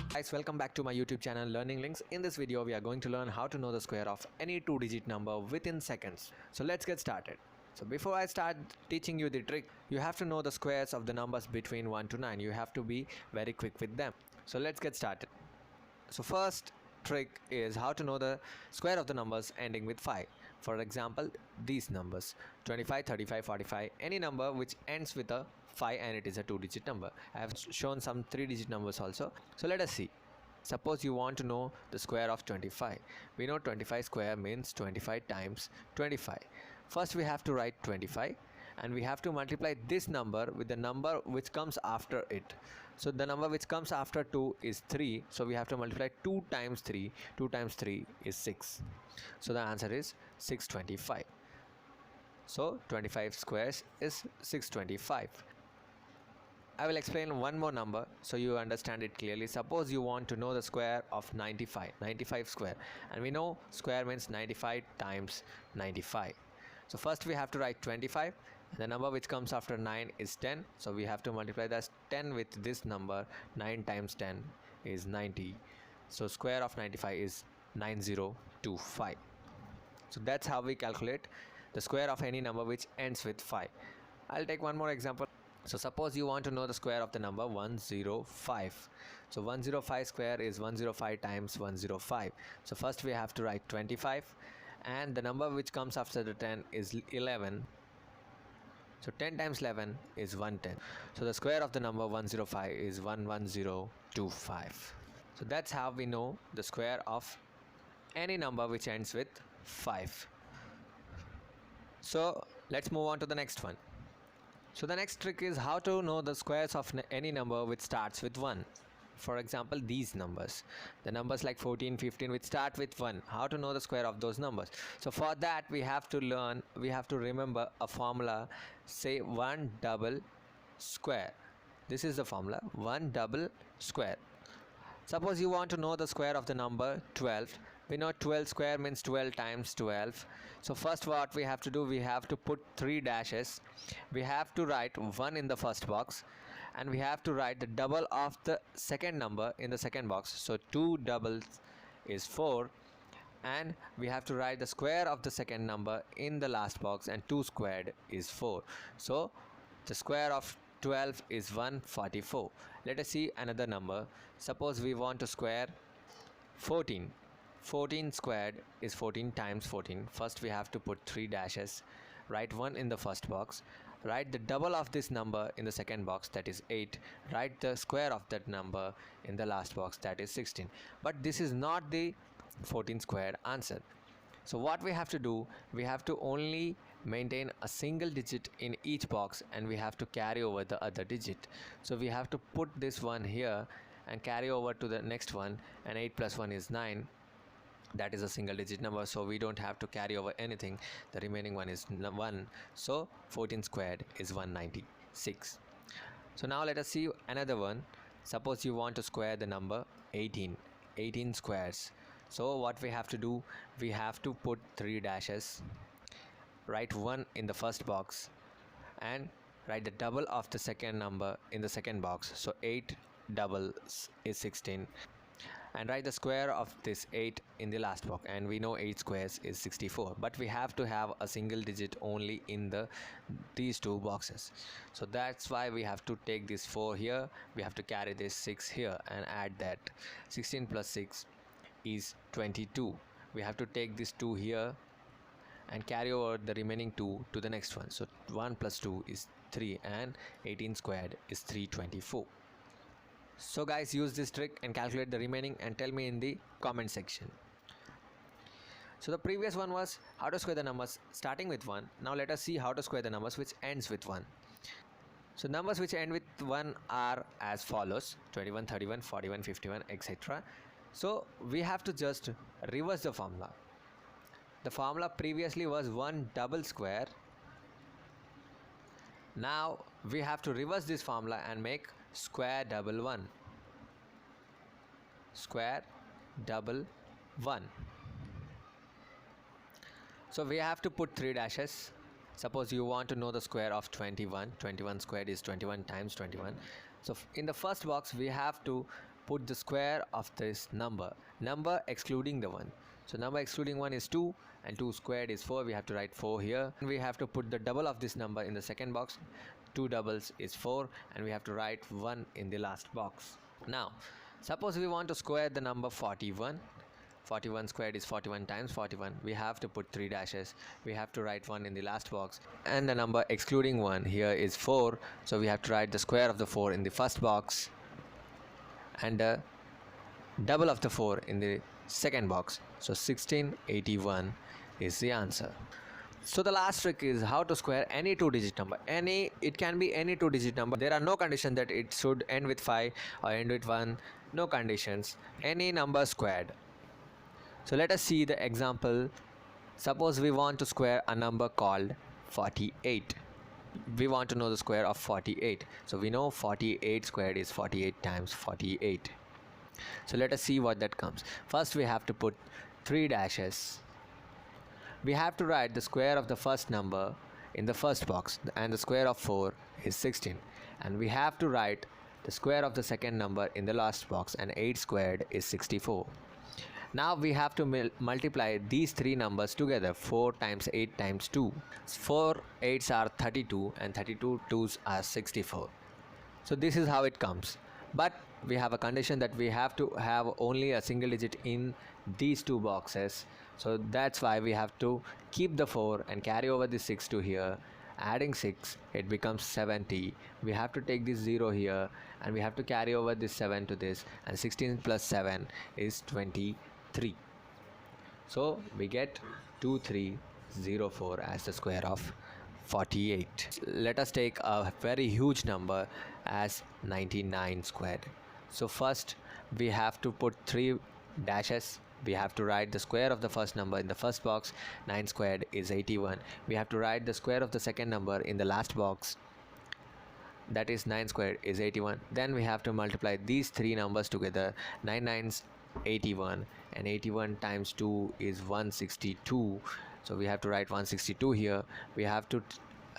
Guys, welcome back to my YouTube channel Learning Links. In this video we are going to learn how to know the square of any two-digit number within seconds. So let's get started. So before I start teaching you the trick, you have to know the squares of the numbers between 1 to 9. You have to be very quick with them. So let's get started. So first trick is how to know the square of the numbers ending with 5. For example, these numbers 25, 35, 45, any number which ends with a 5 and it is a two-digit number. I have shown some three-digit numbers also. So let us see. Suppose you want to know the square of 25. We know 25 square means 25 times 25. First we have to write 25 and we have to multiply this number with the number which comes after it. So the number which comes after 2 is 3. So we have to multiply 2 times 3. 2 times 3 is 6. So the answer is 625. So 25 squares is 625. I will explain one more number so you understand it clearly. Suppose you want to know the square of 95 square, and we know square means 95 times 95. So first we have to write 25. The number which comes after 9 is 10, so we have to multiply that 10 with this number. 9 times 10 is 90. So square of 95 is 9025. So that's how we calculate the square of any number which ends with 5. I'll take one more example. So suppose you want to know the square of the number 105. So 105 square is 105 times 105. So first we have to write 25 and the number which comes after the 10 is 11. So 10 times 11 is 110. So the square of the number 105 is 11025. So that's how we know the square of any number which ends with 5. So let's move on to the next one. So the next trick is how to know the squares of any number which starts with 1. For example, these numbers, the numbers like 14, 15 which start with 1. How to know the square of those numbers? So for that we have to remember a formula. Say 1 double square. This is the formula, 1 double square. Suppose you want to know the square of the number 12. We know 12 square means 12 times 12. So first what we have to do, we have to put 3 dashes. We have to write 1 in the first box and we have to write the double of the second number in the second box. So 2 doubles is 4 and we have to write the square of the second number in the last box, and 2 squared is 4. So the square of 12 is 144. Let us see another number. Suppose we want to square 14. 14 squared is 14 times 14. First we have to put 3 dashes, write 1 in the first box, write the double of this number in the second box, that is 8, write the square of that number in the last box, that is 16. But this is not the 14 squared answer. So what we have to do, we have to only maintain a single digit in each box and we have to carry over the other digit. So we have to put this one here and carry over to the next one, and 8 plus 1 is 9. That is a single digit number, so we don't have to carry over anything. The remaining one is 1. So 14 squared is 196. So now let us see another one. Suppose you want to square the number 18. 18 squares. So what we have to do, we have to put 3 dashes, write 1 in the first box and write the double of the second number in the second box. So 8 doubles is 16. And write the square of this 8 in the last box, and we know 8 squares is 64, but we have to have a single digit only in these two boxes. So that's why we have to take this 4 here, we have to carry this 6 here and add that. 16 plus 6 is 22. We have to take this 2 here and carry over the remaining 2 to the next one. So 1 plus 2 is 3 and 18 squared is 324. So guys, use this trick and calculate the remaining and tell me in the comment section. So the previous one was how to square the numbers starting with 1. Now let us see how to square the numbers which ends with 1. So numbers which end with 1 are as follows: 21, 31, 41, 51, etc. So we have to just reverse the formula. The formula previously was 1 double square. Now we have to reverse this formula and make square double 1. Square double 1. So we have to put 3 dashes. Suppose you want to know the square of 21. 21 squared is 21 times 21. So in the first box we have to put the square of this number excluding the 1. So number excluding 1 is 2, and 2 squared is 4. We have to write 4 here. And we have to put the double of this number in the second box. 2 doubles is 4, and we have to write 1 in the last box. Now suppose we want to square the number 41. 41 squared is 41 times 41. We have to put 3 dashes. We have to write 1 in the last box, and the number excluding 1 here is 4, so we have to write the square of the 4 in the first box and the double of the 4 in the second box. So 1681 is the answer. So the last trick is how to square any 2-digit number. It can be any 2-digit number. There are no conditions that it should end with 5 or end with 1. No conditions. Any number squared. So let us see the example. Suppose we want to square a number called 48. We want to know the square of 48. So we know 48 squared is 48 times 48. So let us see what that comes. First we have to put 3 dashes. We have to write the square of the first number in the first box, and the square of 4 is 16. And we have to write the square of the second number in the last box, and 8 squared is 64. Now we have to multiply these 3 numbers together. 4 times 8 times 2. 4 8s are 32, and 32 2s are 64. So this is how it comes. But we have a condition that we have to have only a single digit in these 2 boxes. So that's why we have to keep the 4 and carry over the 6 to here. Adding 6, it becomes 70. We have to take this 0 here, and we have to carry over this 7 to this, and 16 plus 7 is 23. So we get 2304 as the square of 48. Let us take a very huge number as 99 squared. So first we have to put 3 dashes. We have to write the square of the first number in the first box. 9 squared is 81. We have to write the square of the second number in the last box. That is 9 squared is 81. Then we have to multiply these 3 numbers together. 9 9s 81, and 81 times 2 is 162. So we have to write 162 here. We have to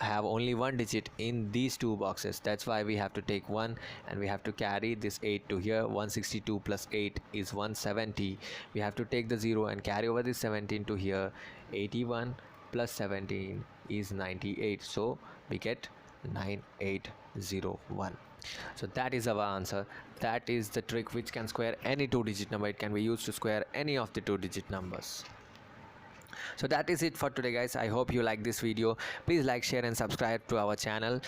have only 1 digit in these 2 boxes. That's why we have to take 1, and we have to carry this 8 to here. 162 plus 8 is 170. We have to take the 0 and carry over this 17 to here. 81 plus 17 is 98. So we get 9801. So that is our answer. That is the trick which can square any 2-digit number. It can be used to square any of the 2-digit numbers. So that is it for today, guys. I hope you like this video. Please like, share and subscribe to our channel.